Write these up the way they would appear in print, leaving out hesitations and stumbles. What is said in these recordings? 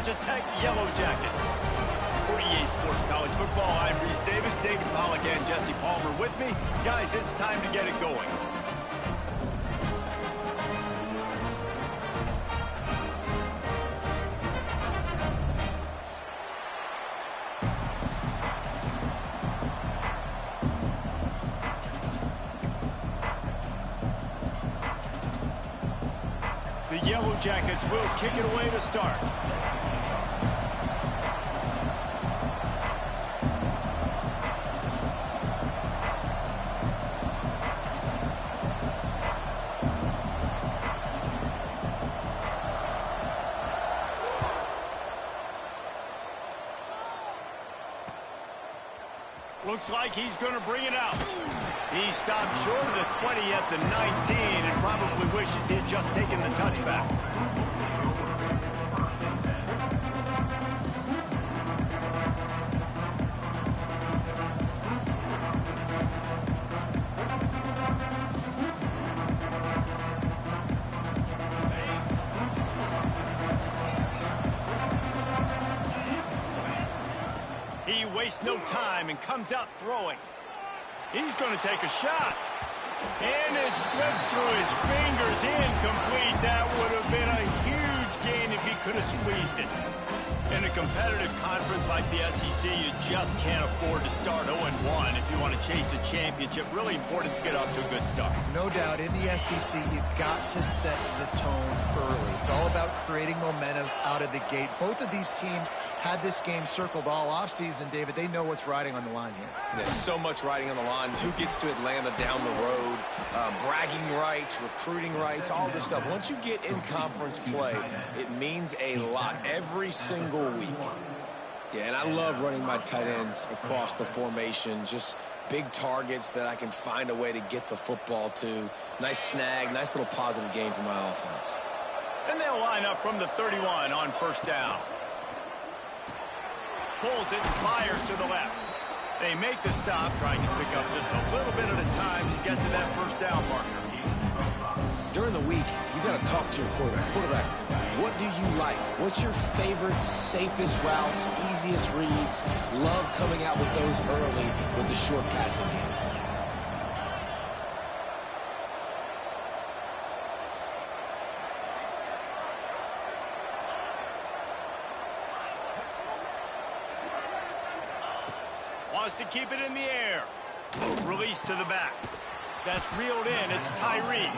Georgia Tech Yellow Jackets. For EA Sports College Football, I'm Reese Davis, David Pollack, and Jesse Palmer with me. Guys, it's time to get it going. The Yellow Jackets will kick it away to start. Looks like he's going to bring it out. He stopped short of the 20 at the 19 and probably wishes he had just taken the touchback. He wastes no time and comes out throwing. He's going to take a shot. And it slips through his fingers, incomplete. That would have been a huge gain if he could have squeezed it. In a competitive conference like the SEC, you just can't afford to start 0-1 if you want to chase a championship. Really important to get off to a good start. No doubt, in the SEC, you've got to set the tone early. It's all about creating momentum out of the gate. Both of these teams had this game circled all offseason, David. They know what's riding on the line here. There's so much riding on the line. Who gets to Atlanta down the road? Bragging rights, recruiting rights, all this stuff. Once you get in conference play, it means a lot every single week. Yeah, and I love running my tight ends across the formation. Just big targets that I can find a way to get the football to. Nice snag, nice little positive gain for my offense. And they'll line up from the 31 on first down. Pulls it and fires to the left. They make the stop, trying to pick up just a little bit at a time to get to that first down marker. During the week, you got to talk to your quarterback. What do you like? What's your favorite, safest routes, easiest reads? Love coming out with those early with the short passing game. Wants to keep it in the air. Release to the back. That's reeled in. It's Tyree.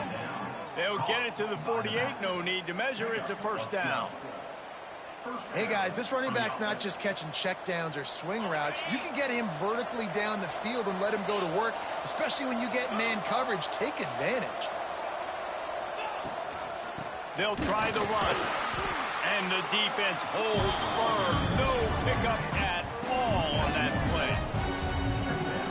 They'll get it to the 48. No need to measure. It's a first down. Hey, guys, this running back's not just catching checkdowns or swing routes. You can get him vertically down the field and let him go to work, especially when you get man coverage. Take advantage. They'll try the run. And the defense holds firm. No pickup at all on that play.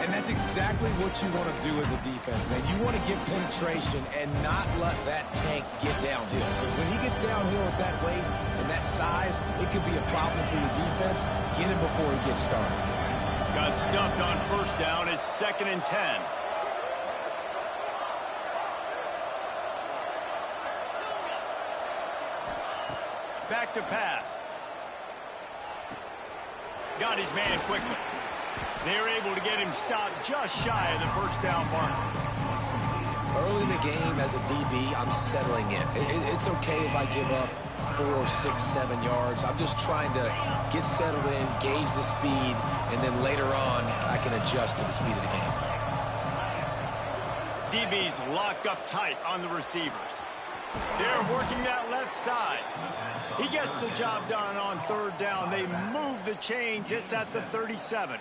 And that's exactly what you want to do as a defense, man. You want to get penetration and not let that tank get downhill. Because when he gets downhill at that weight and that size, it could be a problem for your defense. Get him before he gets started. Got stuffed on first down. It's 2nd and 10. Back to pass. Got his man quickly. They're able to get him stopped just shy of the first down marker. Early in the game as a DB, I'm settling in. It's okay if I give up 4, 6, 7 yards. I'm just trying to get settled in, gauge the speed, and then later on, I can adjust to the speed of the game. DB's locked up tight on the receivers. They're working that left side. He gets the job done on third down. They move the chains. It's at the 37.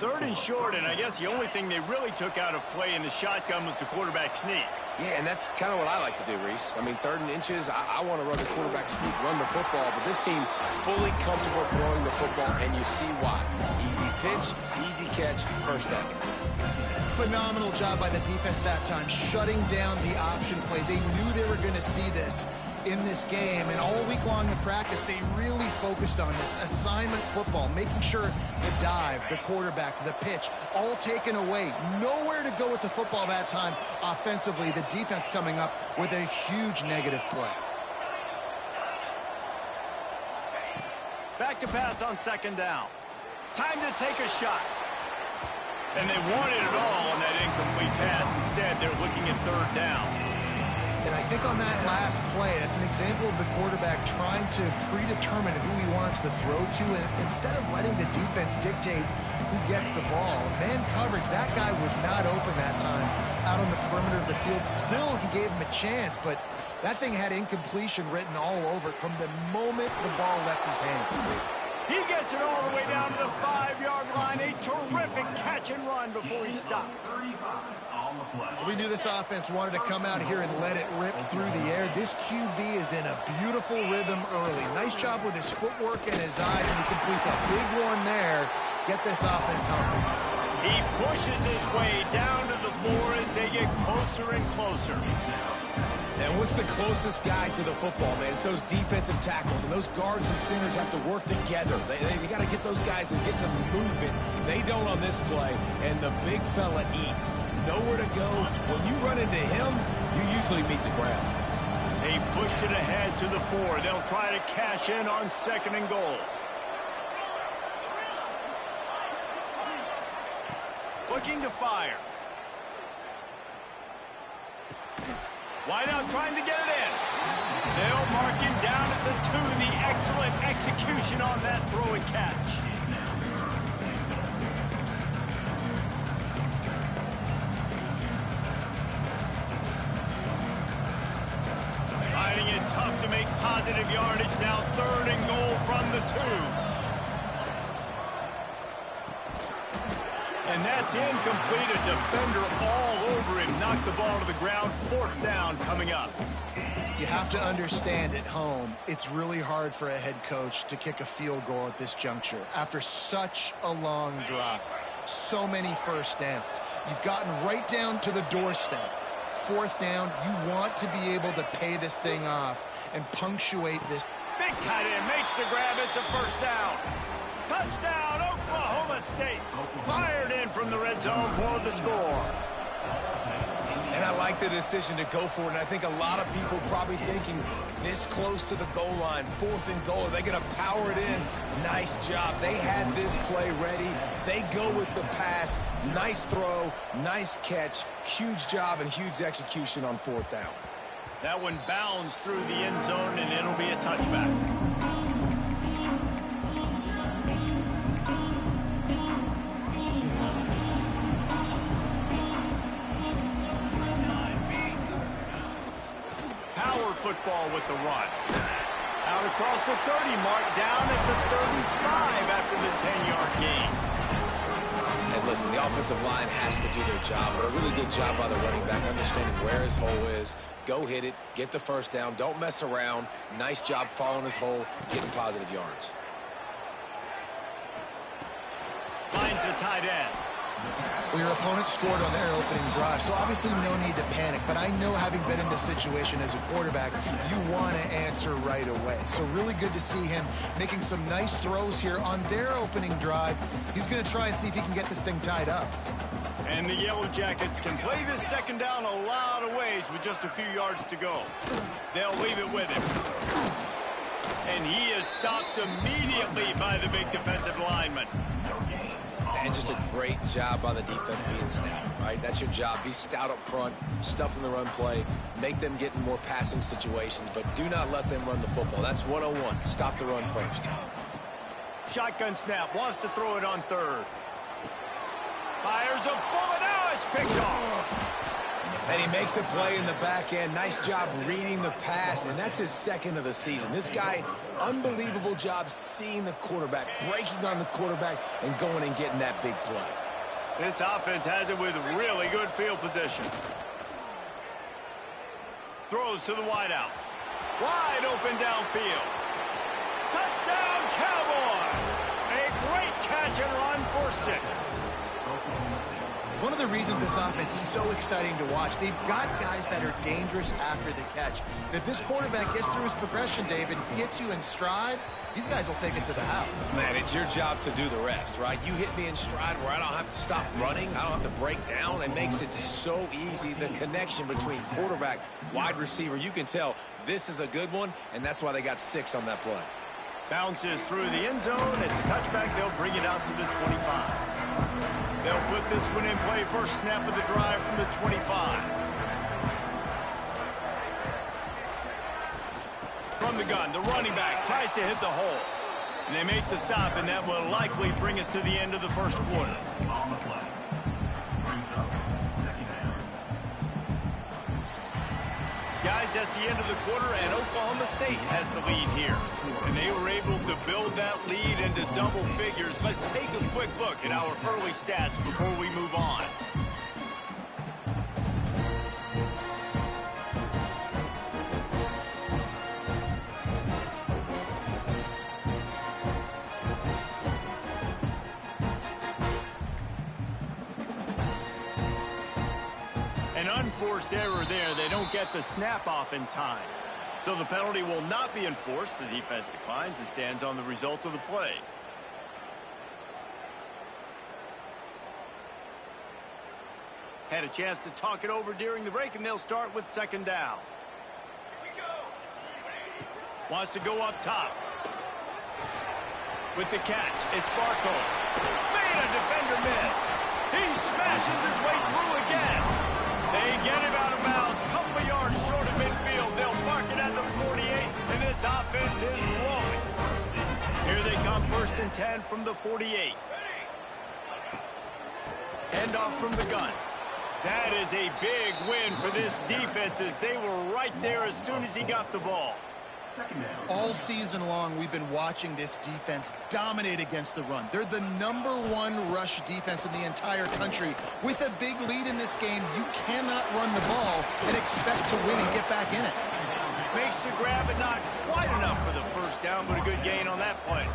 3rd and short, and I guess the only thing they really took out of play in the shotgun was the quarterback sneak. Yeah, and that's kind of what I like to do, Reese. I mean, 3rd and inches, I want to run the quarterback sneak, run the football, but this team fully comfortable throwing the football, and you see why. Easy pitch, easy catch, first down. Phenomenal job by the defense that time, shutting down the option play. They knew they were going to see this in this game, and all week long in practice, they really focused on this assignment football, making sure the dive, the quarterback, the pitch, all taken away. Nowhere to go with the football that time offensively. The defense coming up with a huge negative play. Back to pass on second down. Time to take a shot. And they wanted it all on that incomplete pass. Instead, they're looking at third down. And I think on that last play, that's an example of the quarterback trying to predetermine who he wants to throw to, and instead of letting the defense dictate who gets the ball. Man coverage, that guy was not open that time out on the perimeter of the field. Still, he gave him a chance, but that thing had incompletion written all over it from the moment the ball left his hand. He gets it all the way down to the 5-yard line. A terrific catch and run before he stopped. We knew this offense wanted to come out here and let it rip through the air. This QB is in a beautiful rhythm early. Nice job with his footwork and his eyes, and he completes a big one there. Get this offense home. He pushes his way down to the floor as they get closer and closer. And what's the closest guy to the football, man? It's those defensive tackles, and those guards and centers have to work together. They got to get those guys and get some movement. They don't on this play, and the big fella eats. Nowhere to go. When you run into him, you usually meet the ground. They've pushed it ahead to the 4. They'll try to cash in on second and goal. Looking to fire. Wide out trying to get it in. They'll mark him down at the 2. The excellent execution on that throw and catch. Finding it tough to make positive yardage. Now third and goal from the 2. And that's incomplete. A defender all over him. Knocked the ball to the ground. Fourth down coming up. You have to understand at home, it's really hard for a head coach to kick a field goal at this juncture. After such a long drive, so many first downs. You've gotten right down to the doorstep. Fourth down, you want to be able to pay this thing off and punctuate this. Big tight end makes the grab. It's a first down. Touchdown, Oklahoma State. Fired in from the red zone for the score. And I like the decision to go for it. And I think a lot of people probably thinking this close to the goal line, fourth and goal, are they going to power it in? Nice job. They had this play ready. They go with the pass. Nice throw, nice catch. Huge job and huge execution on fourth down. That one bounds through the end zone, and it'll be a touchback. Football with the run. Out across the 30 mark, down at the 35 after the 10-yard gain. And listen, the offensive line has to do their job, but a really good job by the running back, understanding where his hole is. Go hit it, get the first down, don't mess around. Nice job following his hole, getting positive yards. Finds the tight end. Well, your opponent scored on their opening drive, so obviously no need to panic. But I know, having been in this situation as a quarterback, you want to answer right away. So really good to see him making some nice throws here on their opening drive. He's going to try and see if he can get this thing tied up. And the Yellow Jackets can play this second down a lot of ways with just a few yards to go. They'll leave it with him. And he is stopped immediately by the big defensive lineman. And just a great job by the defense being stout, right? That's your job. Be stout up front, stuff in the run play, make them get in more passing situations, but do not let them run the football. That's 101. Stop the run first. Shotgun snap. Wants to throw it on third. Fires a bullet. Now it's picked off. And he makes a play in the back end. Nice job reading the pass, and that's his second of the season. This guy, unbelievable job seeing the quarterback, breaking on the quarterback, and going and getting that big play. This offense has it with really good field position. Throws to the wideout. Wide open downfield. Touchdown, Cowboys! A great catch and run for 6. One of the reasons this offense is so exciting to watch, they've got guys that are dangerous after the catch. And if this quarterback gets through his progression, David, hits you in stride, these guys will take it to the house. Man, it's your job to do the rest, right? You hit me in stride where I don't have to stop running. I don't have to break down. It makes it so easy. The connection between quarterback, wide receiver, you can tell this is a good one, and that's why they got 6 on that play. Bounces through the end zone. It's a touchback. They'll bring it out to the 25. They'll put this one in play. First snap of the drive from the 25. From the gun, the running back tries to hit the hole. And they make the stop, and that will likely bring us to the end of the first quarter. Guys, that's the end of the quarter, and Oklahoma State has the lead here. And they were able to build that lead into double figures. Let's take a quick look at our early stats before we move on. An unforced error there. They don't get the snap off in time. So the penalty will not be enforced. The defense declines and stands on the result of the play. Had a chance to talk it over during the break, and they'll start with second down. Here we go. Wants to go up top. With the catch, it's Barco. Made a defender miss. He smashes his way through again. They get him out of bounds, couple of yards short of midfield. They'll mark it at the 48, and this offense is rolling. Here they come, 1st and 10 from the 48. Hand off from the gun. That is a big win for this defense, as they were right there as soon as he got the ball. All season long, we've been watching this defense dominate against the run. They're the #1 rush defense in the entire country. With a big lead in this game, you cannot run the ball and expect to win and get back in it. Makes the grab, but not quite enough for the first down, but a good gain on that play.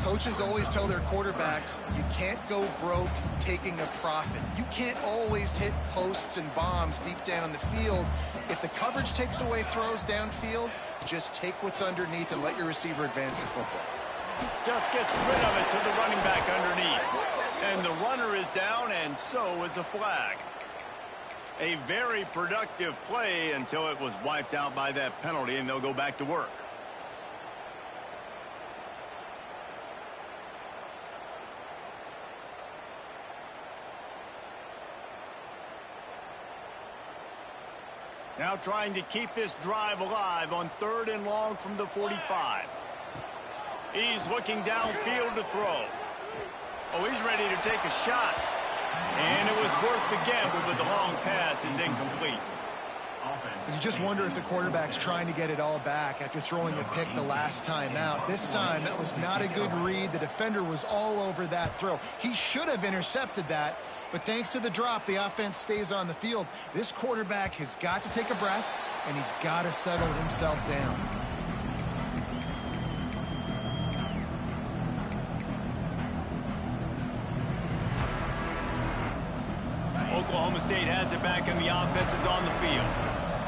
Coaches always tell their quarterbacks, you can't go broke taking a profit. You can't always hit posts and bombs deep down the field. If the coverage takes away throws downfield, just take what's underneath and let your receiver advance the football. Just gets rid of it to the running back underneath. And the runner is down, and so is a flag. A very productive play until it was wiped out by that penalty, and they'll go back to work. Now trying to keep this drive alive on 3rd and long from the 45. He's looking downfield to throw. Oh, he's ready to take a shot. And it was worth the gamble, but the long pass is incomplete. You just wonder if the quarterback's trying to get it all back after throwing a pick the last time out. This time, that was not a good read. The defender was all over that throw. He should have intercepted that, but thanks to the drop, the offense stays on the field. This quarterback has got to take a breath, and he's got to settle himself down. Oklahoma State has it back, and the offense is on the field.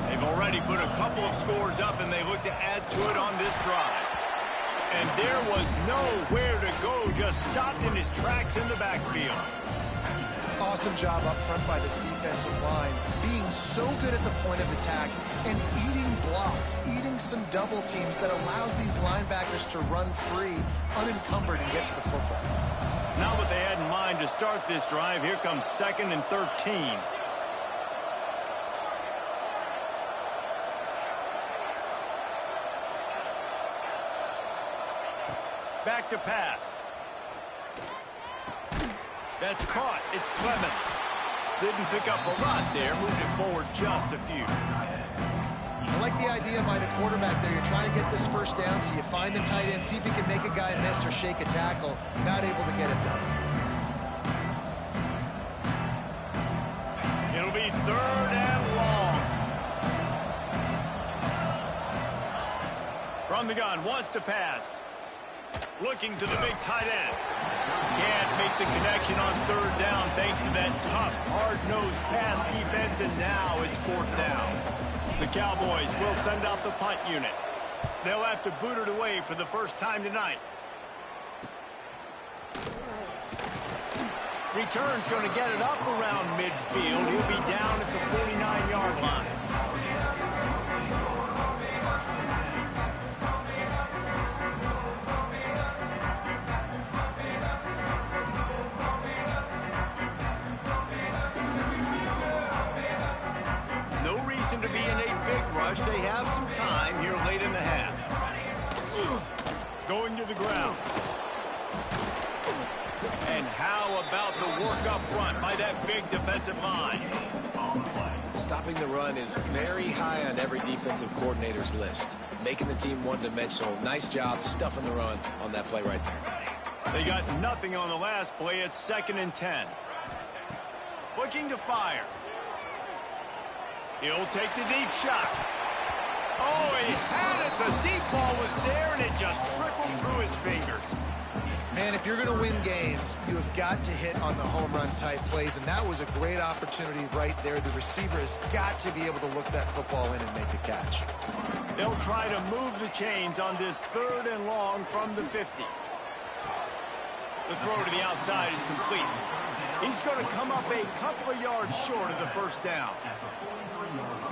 They've already put a couple of scores up, and they look to add to it on this drive. And there was nowhere to go, just stopped in his tracks in the backfield. Awesome job up front by this defensive line, being so good at the point of attack and eating blocks, eating some double teams that allows these linebackers to run free, unencumbered, and get to the football. Not what they had in mind to start this drive. Here comes 2nd and 13. Back to pass. That's caught. It's Clemens. Didn't pick up a lot there. Moved it forward just a few. I like the idea by the quarterback there. You're trying to get this first down, so you find the tight end, see if he can make a guy miss or shake a tackle. Not able to get it done. It'll be 3rd and long. From the gun, wants to pass. Looking to the big tight end. Can't make the connection on 3rd down thanks to that tough, hard-nosed pass defense, and now it's 4th down. The Cowboys will send out the punt unit. They'll have to boot it away for the first time tonight. Return's going to get it up around midfield. He'll be down at the 49-yard line. to be in a big rush. They have some time here late in the half. Going to the ground. And how about the work up front by that big defensive line? Stopping the run is very high on every defensive coordinator's list. Making the team one-dimensional. Nice job stuffing the run on that play right there. They got nothing on the last play. It's 2nd and 10. Looking to fire. He'll take the deep shot. Oh, he had it. The deep ball was there, and it just trickled through his fingers. Man, if you're going to win games, you have got to hit on the home run type plays, and that was a great opportunity right there. The receiver has got to be able to look that football in and make the catch. They'll try to move the chains on this 3rd and long from the 50. The throw to the outside is complete. He's going to come up a couple of yards short of the first down.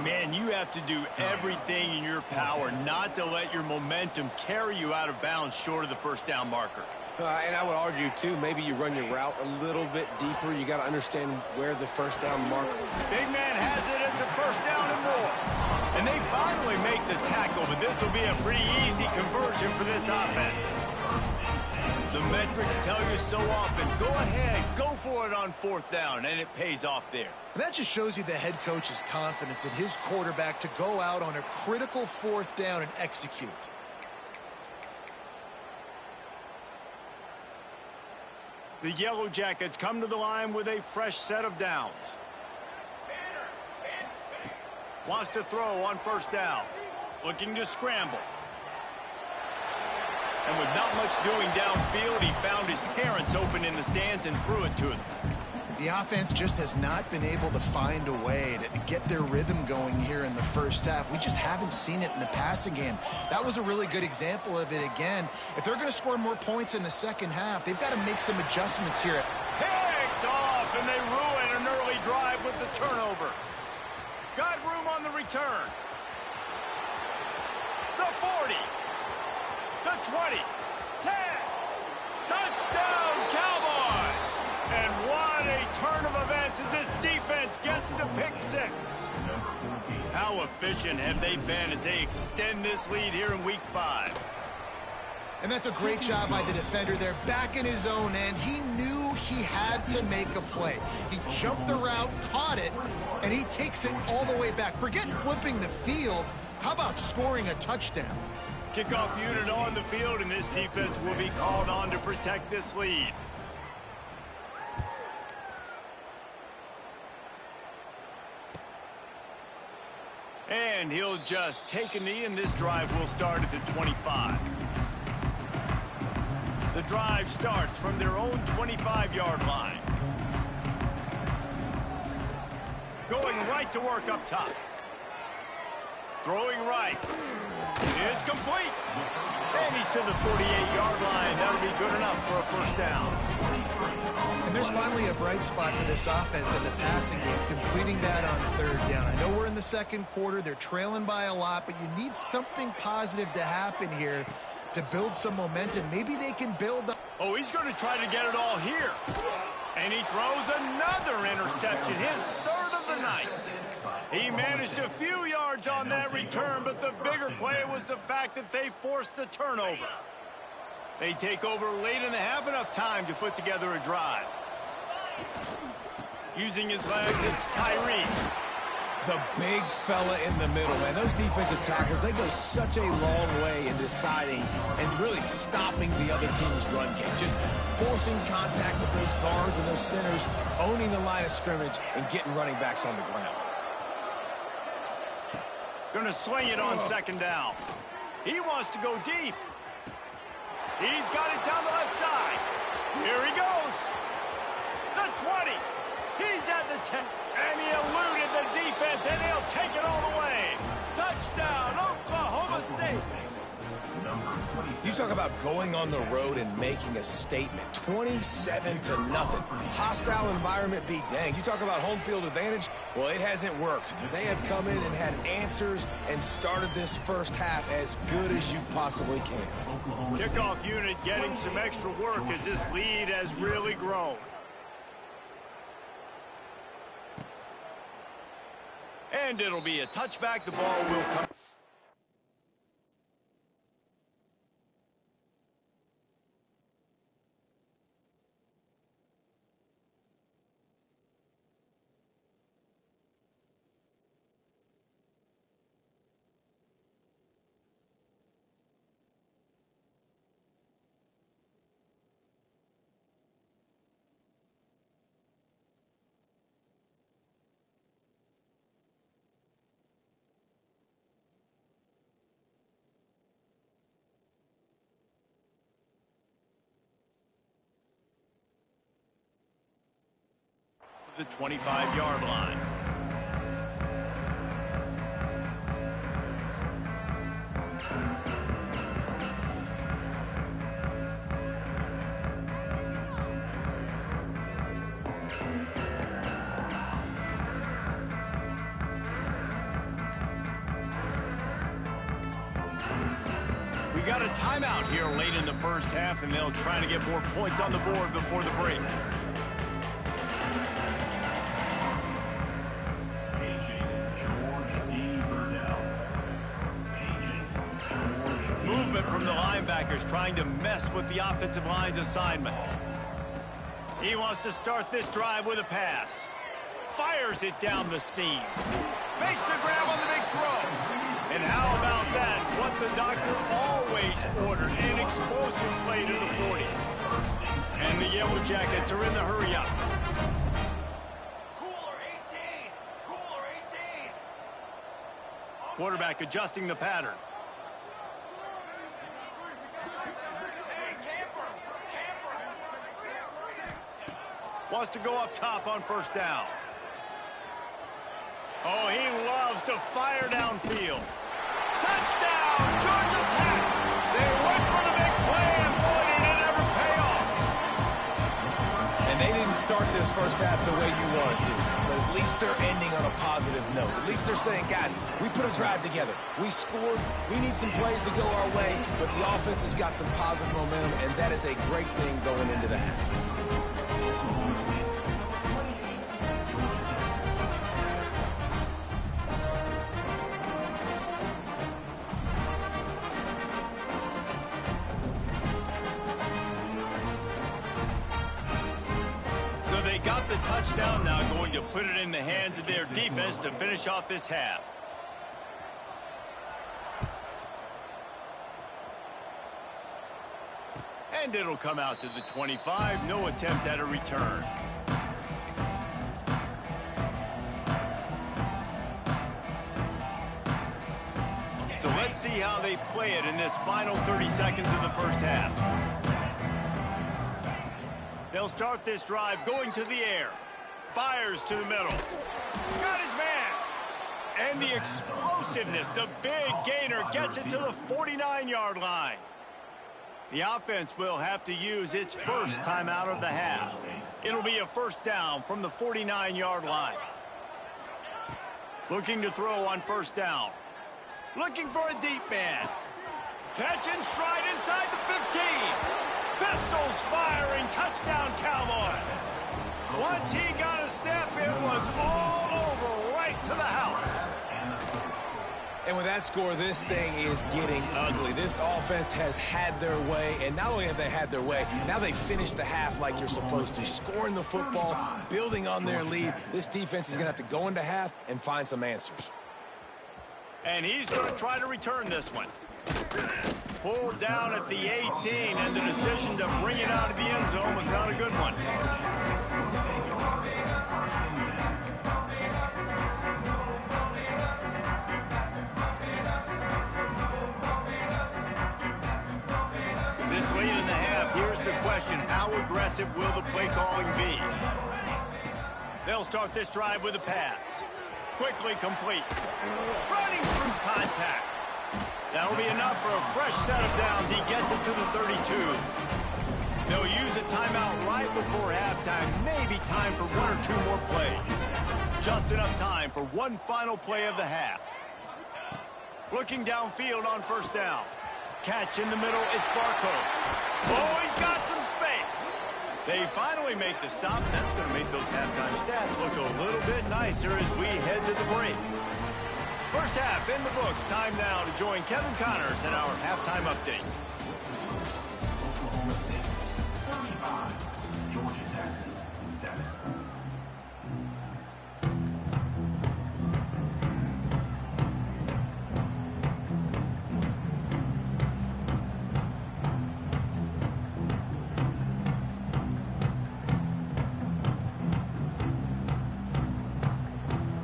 Man, you have to do everything in your power not to let your momentum carry you out of bounds short of the first down marker. And I would argue, too, maybe you run your route a little bit deeper. You got to understand where the first down marker. Big man has it. It's a first down and more. And they finally make the tackle, but this will be a pretty easy conversion for this offense. The metrics tell you so often, go ahead, go for it on 4th down, and it pays off there. And that just shows you the head coach's confidence in his quarterback to go out on a critical 4th down and execute. The Yellow Jackets come to the line with a fresh set of downs. Wants to throw on 1st down. Looking to scramble. And with not much doing downfield, he found his parents open in the stands and threw it to them. The offense just has not been able to find a way to get their rhythm going here in the first half. We just haven't seen it in the passing game. That was a really good example of it again. If they're going to score more points in the second half, they've got to make some adjustments here. Picked off, and they ruin an early drive with the turnover. Got room on the return. The 40. The 20. 10. Touchdown, Cowboys! And what a turn of events as this defense gets the pick 6. How efficient have they been as they extend this lead here in Week 5? And that's a great job by the defender there, back in his own end. He knew he had to make a play. He jumped the route, caught it, and he takes it all the way back. Forget flipping the field. How about scoring a touchdown? Kickoff unit on the field, and this defense will be called on to protect this lead. And he'll just take a knee, and this drive will start at the 25. The drive starts from their own 25-yard line. Going right to work up top. Throwing right. It's complete. And he's to the 48-yard line. That'll be good enough for a first down. And there's finally a bright spot for this offense in the passing game, completing that on 3rd down. I know we're in the second quarter. They're trailing by a lot, but you need something positive to happen here to build some momentum. Maybe they can build up. Oh, he's going to try to get it all here. And he throws another interception, his 3rd of the night. He managed a few yards on that return, but the bigger play was the fact that they forced the turnover. They take over late in the half, enough time to put together a drive. Using his legs, it's Tyree. The big fella in the middle, man. Those defensive tackles, they go such a long way in deciding and really stopping the other team's run game. Just forcing contact with those guards and those centers, owning the line of scrimmage, and getting running backs on the ground. Gonna swing it on 2nd down. He wants to go deep. He's got it down the left side. Here he goes. The 20. He's at the 10. And he eluded the defense, and he'll take it all the way. Touchdown, Oklahoma State. You talk about going on the road and making a statement. 27-0. Hostile environment be danged. You talk about home field advantage. Well, it hasn't worked. They have come in and had answers and started this first half as good as you possibly can. Kickoff unit getting some extra work as this lead has really grown. And it'll be a touchback. The ball will come. The 25-yard line. We got a timeout here late in the first half, and they'll try to get more points on the board before the break. Movement from the linebackers trying to mess with the offensive line's assignments. He wants to start this drive with a pass. Fires it down the seam. Makes the grab on the big throw. And how about that? What the doctor always ordered. An explosive play to the 40. And the Yellow Jackets are in the hurry up. Quarterback adjusting the pattern. Wants to go up top on first down. Oh, he loves to fire downfield. Touchdown, Georgia Tech! They went for the big play, and boy, did it ever pay off. And they didn't start this first half the way you wanted to, but at least they're ending on a positive note. At least they're saying, guys, we put a drive together. We scored. We need some plays to go our way, but the offense has got some positive momentum, and that is a great thing going into the half. The touchdown now going to put it in the hands of their defense to finish off this half. And it'll come out to the 25. No attempt at a return. So let's see how they play it in this final 30 seconds of the first half. They'll start this drive going to the air. Fires to the middle. Got his man. And the explosiveness, the big gainer gets it to the 49-yard line. The offense will have to use its first timeout of the half. It'll be a first down from the 49-yard line. Looking to throw on first down. Looking for a deep man. Catch and stride inside the 15. Pistols firing, touchdown Cowboys. Once he got a step, it was all over, right to the house. And with that score, this thing is getting ugly. This offense has had their way, and not only have they had their way, now they finished the half like you're supposed to, scoring the football, building on their lead. This defense is going to have to go into half and find some answers. And he's going to try to return this one. Pulled down at the 18, and the decision to bring it out of the end zone was not a good one. This late in the half, here's the question: how aggressive will the play calling be? They'll start this drive with a pass. Quickly complete. Running through contact. That'll be enough for a fresh set of downs. He gets it to the 32. They'll use a timeout right before halftime. Maybe time for one or two more plays. Just enough time for one final play of the half. Looking downfield on first down. Catch in the middle, it's Barco. Oh, he's got some space. They finally make the stop, and that's going to make those halftime stats look a little bit nicer as we head to the break. First half in the books. Time now to join Kevin Connors in our halftime update. Oklahoma State 35, Georgia Tech 7.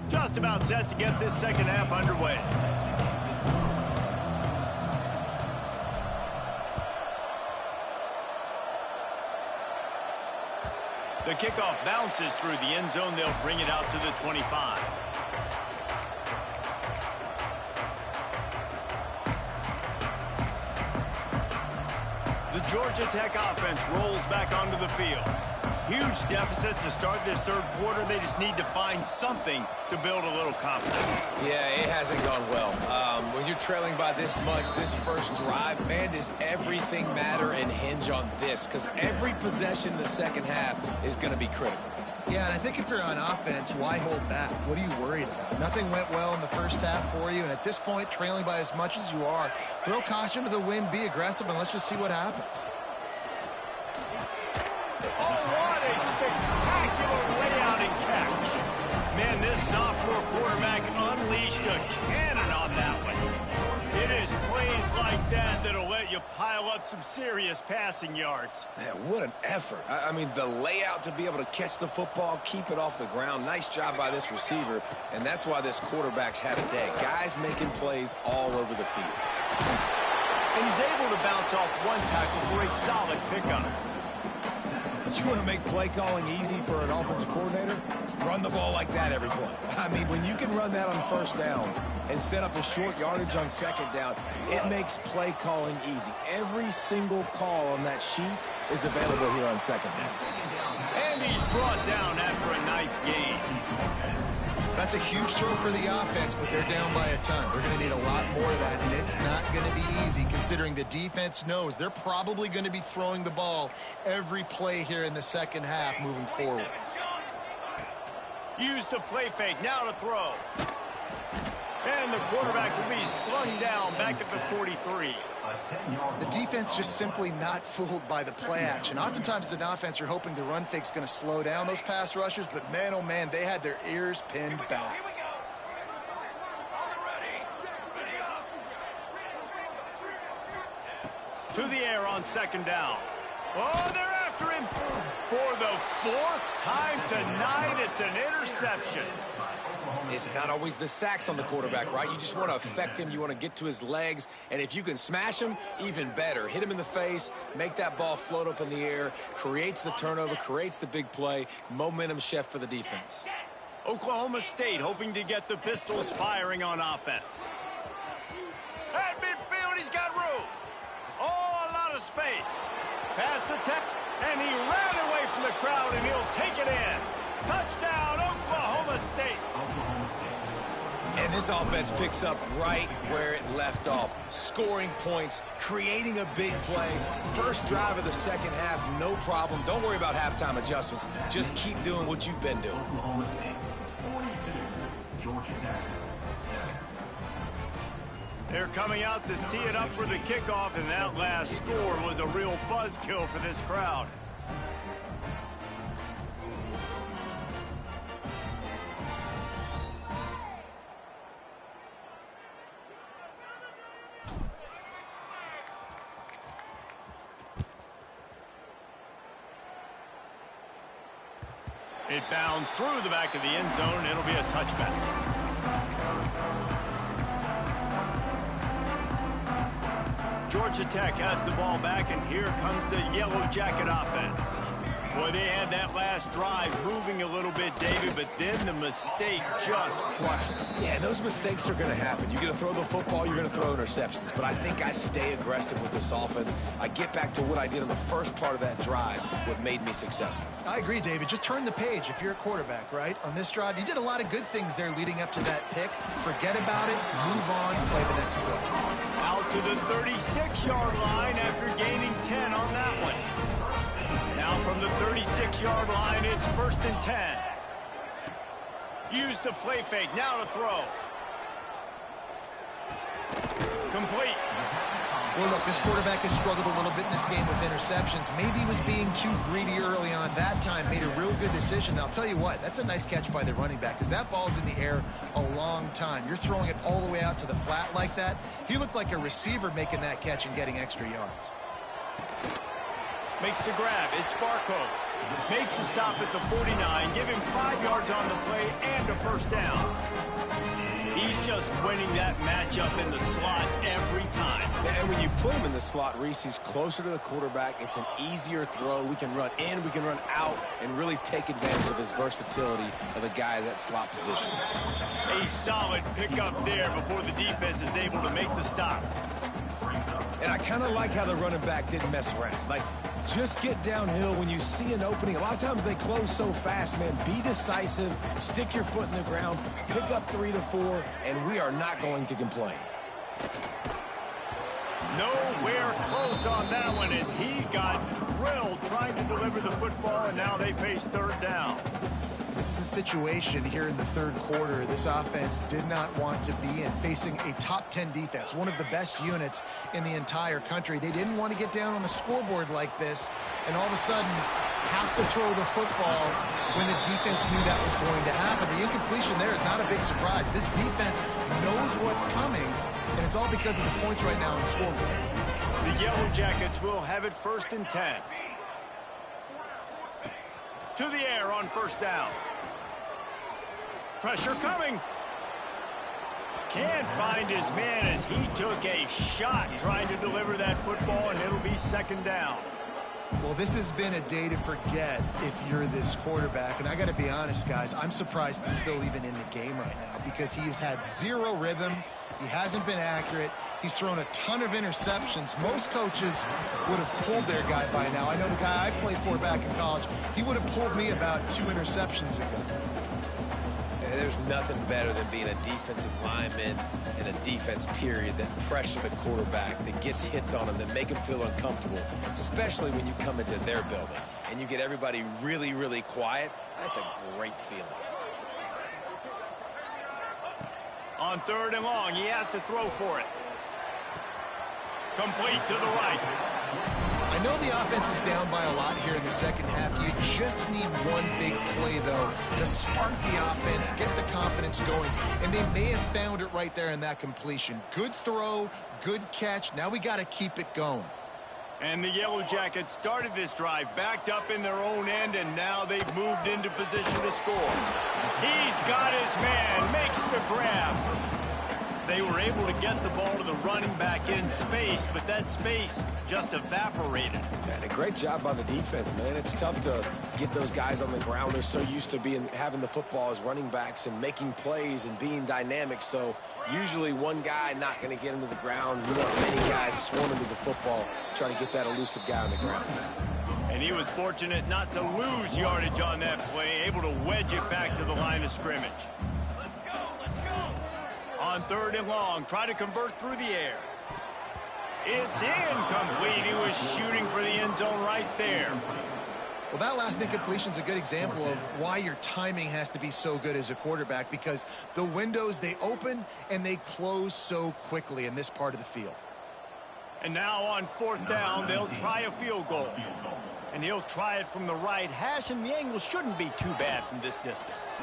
Just about set to get this second half underway. The kickoff bounces through the end zone. They'll bring it out to the 25. The Georgia Tech offense rolls back onto the field. Huge deficit to start this third quarter. They just need to find something to build a little confidence. Yeah, it hasn't gone well. When you're trailing by this much, this first drive, man, does everything matter and hinge on this? Because every possession in the second half is going to be critical. Yeah, and I think if you're on offense, why hold back? What are you worried about? Nothing went well in the first half for you, and at this point, trailing by as much as you are, throw caution to the wind, be aggressive, and let's just see what happens. Oh, what a spectacular layout and catch. Man, this sophomore quarterback unleashed a cannon on that one. It is plays like that that'll let you pile up some serious passing yards. Man, what an effort. I mean, the layout to be able to catch the football, keep it off the ground. Nice job by this receiver, and that's why this quarterback's had a day. Guys making plays all over the field. And he's able to bounce off one tackle for a solid pickup. You want to make play calling easy for an offensive coordinator? Run the ball like that every play. I mean, when you can run that on first down and set up a short yardage on second down, it makes play calling easy. Every single call on that sheet is available here on second down. And he's brought down after a nice gain. That's a huge throw for the offense, but they're down by a ton. They're going to need a lot more of that, and it's not going to be easy considering the defense knows they're probably going to be throwing the ball every play here in the second half moving forward. Use the play fake, now to throw. And the quarterback will be slung down back at the 43. The defense just simply not fooled by the play action. Oftentimes as an offense, you're hoping the run fake's going to slow down those pass rushers, but man, oh man, they had their ears pinned back. To the air on second down. Oh, they're after him. For the fourth time tonight, it's an interception. It's not always the sacks on the quarterback, right? You just want to affect him. You want to get to his legs. And if you can smash him, even better. Hit him in the face, make that ball float up in the air, creates the turnover, creates the big play, momentum shift for the defense. Oklahoma State hoping to get the Pistols firing on offense. At midfield, he's got room. Oh, a lot of space. Past the 10, and he ran away from the crowd, and he'll take it in. Touchdown, Oklahoma State. And this offense picks up right where it left off. Scoring points, creating a big play. First drive of the second half, no problem. Don't worry about halftime adjustments. Just keep doing what you've been doing. Oklahoma State 42, Georgia Tech 7. They're coming out to tee it up for the kickoff, and that last score was a real buzzkill for this crowd. It bounds through the back of the end zone, and it'll be a touchback. Georgia Tech has the ball back, and here comes the Yellow Jacket offense. Boy, they had that last drive moving a little bit, David, but then the mistake just crushed them. Yeah, those mistakes are going to happen. You're going to throw the football, you're going to throw interceptions. But I think I stay aggressive with this offense. I get back to what I did in the first part of that drive, what made me successful. I agree, David. Just turn the page if you're a quarterback, right? On this drive, you did a lot of good things there leading up to that pick. Forget about it, move on, play the next play. Out to the 36-yard line after gaining 10 on that one. Now from the 30. 6-yard line. It's 1st and 10. Use the play fake. Now to throw. Complete. Well, look, this quarterback has struggled a little bit in this game with interceptions. Maybe he was being too greedy early on that time, made a real good decision. I'll tell you what, that's a nice catch by the running back because that ball's in the air a long time. You're throwing it all the way out to the flat like that. He looked like a receiver making that catch and getting extra yards. Makes the grab. It's Barco. Makes the stop at the 49. Give him 5 yards on the play and a 1st down. He's just winning that matchup in the slot every time. And when you put him in the slot, Reese, he's closer to the quarterback. It's an easier throw. We can run in, we can run out, and really take advantage of his versatility of the guy in that slot position. A solid pickup there before the defense is able to make the stop. And I kind of like how the running back didn't mess around. Like, just get downhill when you see an opening. A lot of times they close so fast, man. Be decisive, stick your foot in the ground, pick up 3 to 4, and we are not going to complain. Nowhere close on that one as he got drilled trying to deliver the football, and now they face 3rd down. This is a situation here in the 3rd quarter this offense did not want to be in, facing a top 10 defense, one of the best units in the entire country. They didn't want to get down on the scoreboard like this and all of a sudden have to throw the football when the defense knew that was going to happen. The incompletion there is not a big surprise. This defense knows what's coming, and it's all because of the points right now on the scoreboard. The Yellow Jackets will have it 1st and 10. To the air on 1st down. Pressure coming. Can't find his man as he took a shot trying to deliver that football, and it'll be 2nd down. Well, this has been a day to forget if you're this quarterback. And I got to be honest, guys, I'm surprised he's still even in the game right now because he's had 0 rhythm. He hasn't been accurate. He's thrown a ton of interceptions. Most coaches would have pulled their guy by now. I know the guy I played for back in college, he would have pulled me about 2 interceptions ago. There's nothing better than being a defensive lineman in a defense period that pressure the quarterback, that gets hits on him, that make him feel uncomfortable, especially when you come into their building and you get everybody really, really quiet. That's a great feeling. On 3rd and long, he has to throw for it. Complete to the right. I know the offense is down by a lot here in the 2nd half. You just need one big play, though, to spark the offense, get the confidence going, and they may have found it right there in that completion. Good throw, good catch. Now we got to keep it going. And the Yellow Jackets started this drive backed up in their own end, and now they've moved into position to score. He's got his man, makes the grab. They were able to get the ball to the running back in space, but that space just evaporated. And a great job by the defense, man. It's tough to get those guys on the ground. They're so used to having the football as running backs and making plays and being dynamic. So usually one guy not going to get him to the ground. You want many guys swarming to the football, trying to get that elusive guy on the ground. And he was fortunate not to lose yardage on that play, able to wedge it back to the line of scrimmage. On 3rd and long, try to convert through the air. It's incomplete. He was shooting for the end zone right there. Well, that last incompletion is a good example of why your timing has to be so good as a quarterback, because the windows, they open and they close so quickly in this part of the field. And now on 4th down, they'll try a field goal. And he'll try it from the right hash, and the angle shouldn't be too bad from this distance.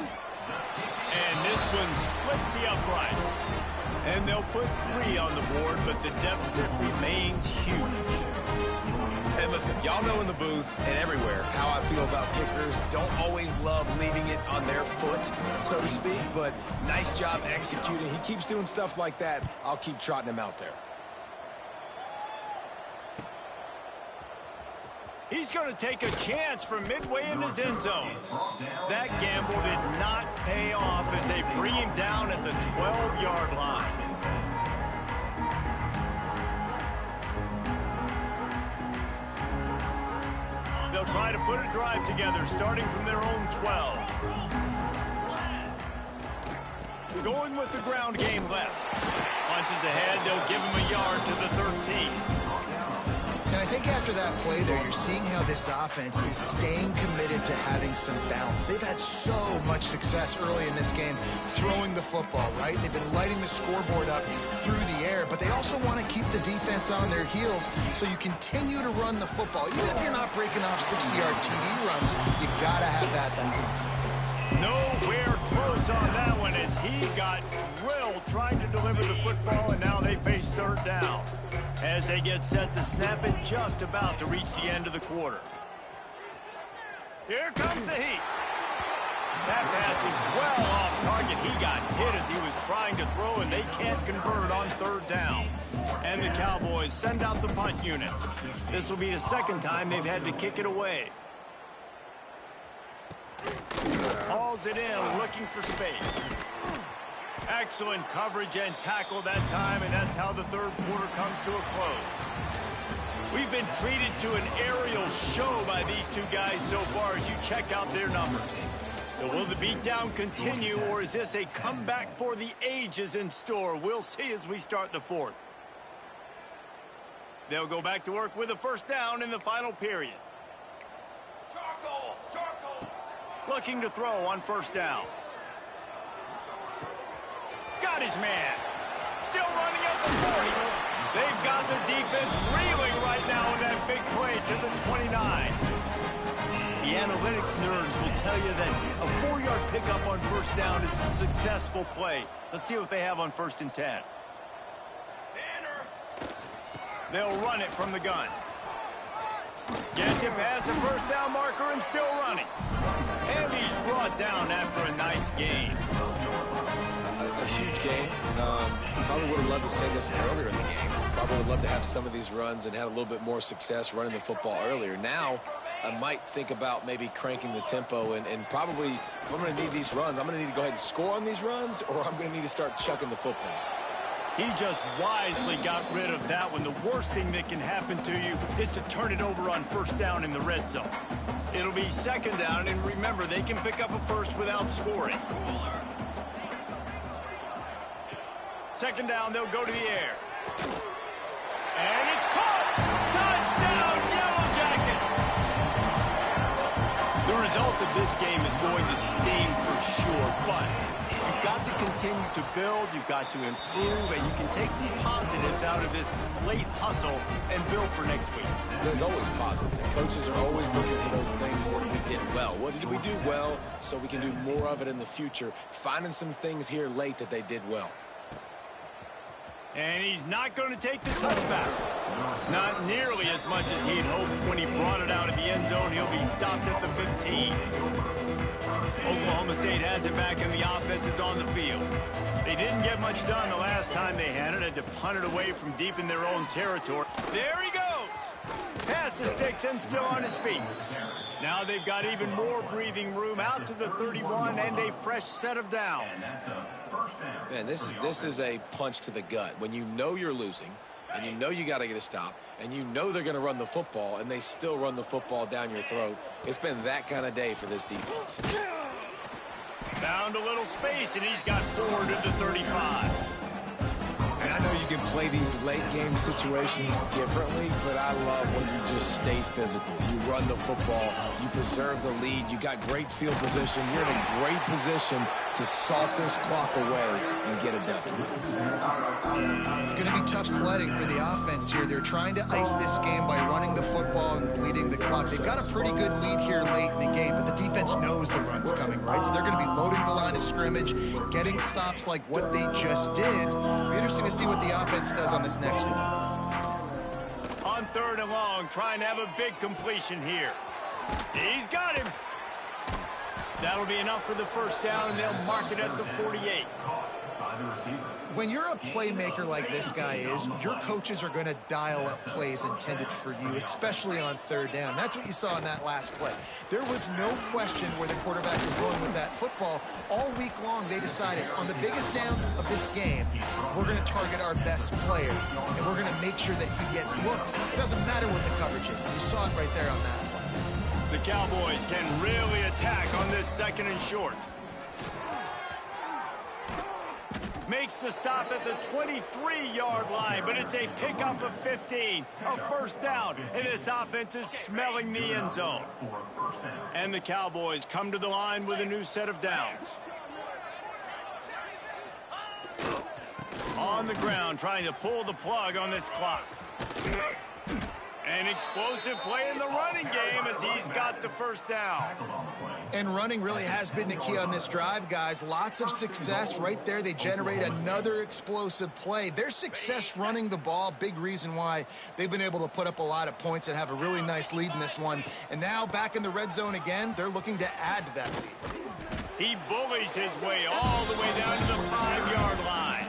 And this one splits the uprights. And they'll put 3 on the board, but the deficit remains huge. And listen, y'all know in the booth and everywhere how I feel about kickers. Don't always love leaving it on their foot, so to speak, but nice job executing. He keeps doing stuff like that. I'll keep trotting him out there. He's going to take a chance from midway in his end zone. That gamble did not pay off as they bring him down at the 12-yard line. They'll try to put a drive together starting from their own 12. Going with the ground game left. Punches ahead, they'll give him a yard to the 13. And I think after that play there, you're seeing how this offense is staying committed to having some balance. They've had so much success early in this game throwing the football, right? They've been lighting the scoreboard up through the air, but they also want to keep the defense on their heels so you continue to run the football. Even if you're not breaking off 60-yard TD runs, you got to have that balance. Nowhere close on that one as he got drilled trying to deliver the football, and now they face third down as they get set to snap it, just about to reach the end of the quarter. Here comes the heat. That pass is well off target. He got hit as he was trying to throw, and they can't convert on third down. And the Cowboys send out the punt unit. This will be the second time they've had to kick it away. Hauls it in, looking for space. Excellent coverage and tackle that time, and that's how the third quarter comes to a close. We've been treated to an aerial show by these two guys so far as you check out their numbers. So will the beatdown continue, or is this a comeback for the ages in store? We'll see as we start the fourth. They'll go back to work with a first down in the final period. Looking to throw on first down. Got his man. Still running at the 40. They've got the defense reeling right now in that big play to the 29. The analytics nerds will tell you that a 4-yard pickup on first down is a successful play. Let's see what they have on 1st and 10. They'll run it from the gun. Gets it past the first down marker and still running. And he's brought down after a nice gain. A huge gain. Probably would have loved to say this earlier in the game. Probably would love to have some of these runs and have a little bit more success running the football earlier. Now, I might think about maybe cranking the tempo and probably, if I'm going to need these runs, I'm going to need to go ahead and score on these runs, or I'm going to need to start chucking the football. He just wisely got rid of that one. The worst thing that can happen to you is to turn it over on first down in the red zone. It'll be second down, and remember, they can pick up a first without scoring. Second down, they'll go to the air. And it's caught! Touchdown, Yellow Jackets! The result of this game is going to sting for sure, but you've got to continue to build, you've got to improve, and you can take some positives out of this late hustle and build for next week. There's always positives, and coaches are always looking for those things that we did well. What did we do well so we can do more of it in the future? Finding some things here late that they did well. And he's not going to take the touchback. Not nearly as much as he'd hoped when he brought it out of the end zone. He'll be stopped at the 15. Oklahoma State has it back, and the offense is on the field. They didn't get much done the last time they had it. Had to punt it away from deep in their own territory. There he goes. Past the sticks and still on his feet. Now they've got even more breathing room out to the 31 and a fresh set of downs. Man, this is a punch to the gut. When you know you're losing, and you know you got to get a stop, and you know they're going to run the football, and they still run the football down your throat. It's been that kind of day for this defense. Found a little space, and he's got forward to the 35. And I know you can play these late game situations differently, but I love when you just stay physical. You run the football, you preserve the lead, you got great field position, you're in a great position to salt this clock away and get it done. It's going to be tough sledding for the offense here. They're trying to ice this game by running the football and bleeding the clock. They've got a pretty good lead here late in the game, but the defense knows the run's coming, right? So they're going to be loading the line of scrimmage, getting stops like what they just did. It'll be interesting to see what the offense does on this next one. On 3rd and long, trying to have a big completion here. He's got him. That'll be enough for the first down, and they'll mark it at the 48. When you're a playmaker like this guy is, your coaches are going to dial up plays intended for you, especially on 3rd down. That's what you saw in that last play. There was no question where the quarterback was going with that football. All week long, they decided on the biggest downs of this game, we're going to target our best player, and we're going to make sure that he gets looks. It doesn't matter what the coverage is. You saw it right there on that play. The Cowboys can really attack on this 2nd and short. Makes the stop at the 23-yard line, but it's a pickup of 15, a first down, and this offense is smelling the end zone. And the Cowboys come to the line with a new set of downs. On the ground, trying to pull the plug on this clock. An explosive play in the running game as he's got the first down. And running really has been the key on this drive, guys. Lots of success right there. They generate another explosive play. Their success running the ball, big reason why they've been able to put up a lot of points and have a really nice lead in this one. And now back in the red zone again, they're looking to add to that lead. He bullies his way all the way down to the 5-yard line.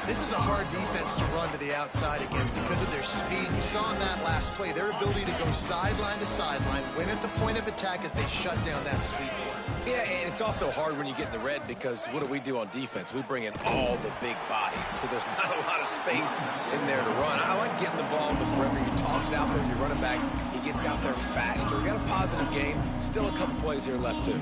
This is a hard defense to run to the outside against because of their speed. You saw in that last play, their ability to go sideline to sideline, win at the point of attack as they shut down that sweep play. Yeah, and it's also hard when you get in the red because what do on defense? We bring in all the big bodies, so there's not a lot of space in there to run. I like getting the ball in the perimeter. You toss it out there, your running back, he gets out there faster. We got a positive game. Still a couple plays here left, too.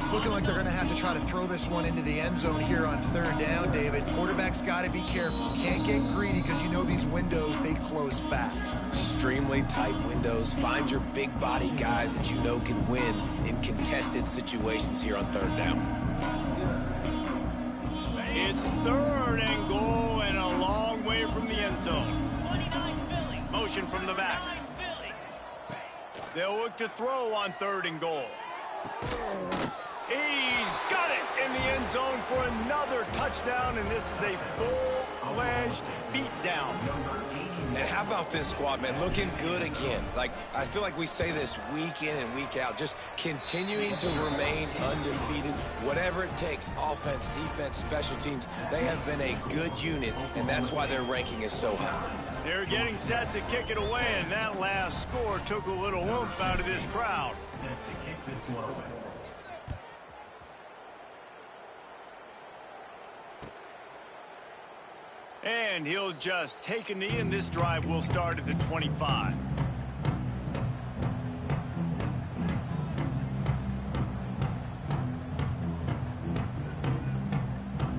It's looking like they're going to have to try to throw this one into the end zone here on third down, David. Quarterback's got to be careful. Can't get greedy because you know these windows, they close fast. Extremely tight windows. Find your big body guys that you know can win in contested situations here on third down. It's third and goal and a long way from the end zone. Motion from the back. They'll look to throw on third and goal. He's got it in the end zone for another touchdown, and this is a full-fledged beatdown. And how about this squad, man? Looking good again. Like, I feel like we say this week in and week out, just continuing to remain undefeated, whatever it takes, offense, defense, special teams. They have been a good unit, and that's why their ranking is so high. They're getting set to kick it away, and that last score took a little oomph out of this crowd. Set to kick this one away. And he'll just take a knee, and this drive will start at the 25.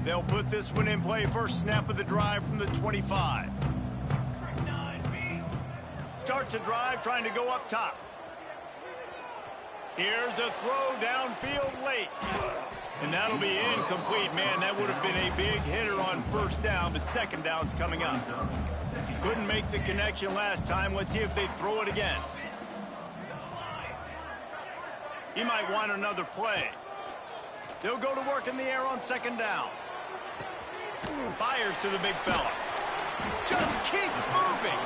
They'll put this one in play. First snap of the drive from the 25. Starts a drive trying to go up top. Here's a throw downfield late. And that'll be incomplete. Man, that would have been a big hitter on first down, but second down's coming up. Couldn't make the connection last time. Let's see if they throw it again. He might want another play. They'll go to work in the air on second down. Fires to the big fella. Just keeps moving.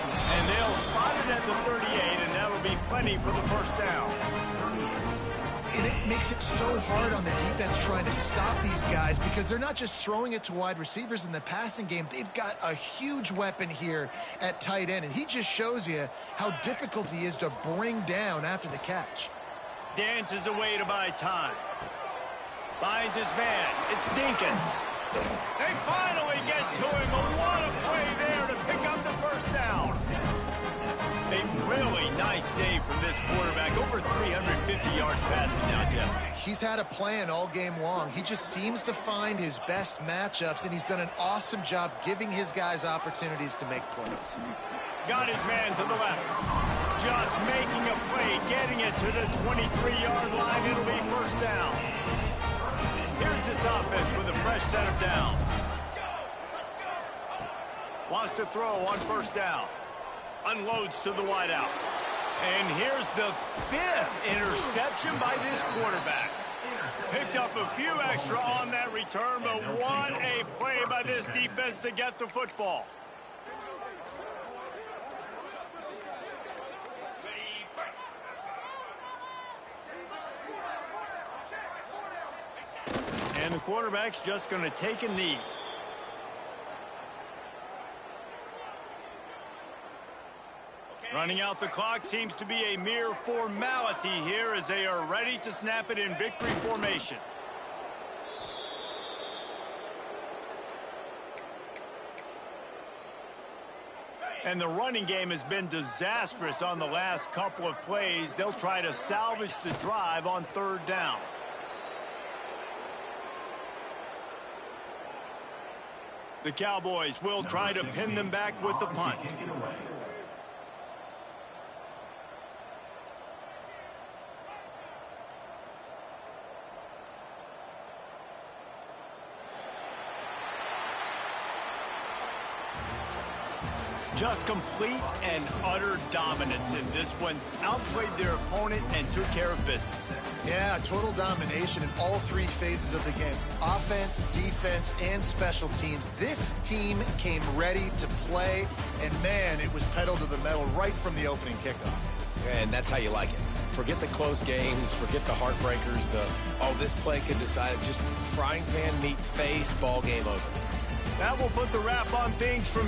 And they'll spot it at the 38, and that'll be plenty for the first down. And it makes it so hard on the defense trying to stop these guys because they're not just throwing it to wide receivers in the passing game. They've got a huge weapon here at tight end, and he just shows you how difficult he is to bring down after the catch. Dances away to buy time. Finds his man. It's Dinkins. They finally get to him. What a play there to pick up the first down. A really nice day from this quarterback. Over 350 yards passing now, Jeff. He's had a plan all game long. He just seems to find his best matchups, and he's done an awesome job giving his guys opportunities to make plays. Got his man to the left. Just making a play, getting it to the 23-yard line. It'll be first down. Here's this offense with a fresh set of downs. Wants to throw on first down. Unloads to the wideout. And here's the 5th interception by this quarterback. Picked up a few extra on that return, but what a play by this defense to get the football. And the quarterback's just going to take a knee. Running out the clock seems to be a mere formality here as they are ready to snap it in victory formation. And the running game has been disastrous on the last couple of plays. They'll try to salvage the drive on third down. The Cowboys will try to pin them back with the punt. Just complete and utter dominance in this one. Outplayed their opponent and took care of business. Yeah, total domination in all three phases of the game. Offense, defense, and special teams. This team came ready to play, and man, it was pedal to the metal right from the opening kickoff. And that's how you like it. Forget the close games, forget the heartbreakers, this play could decide it. Just frying pan meet face, ball game over. That will put the wrap on things from here.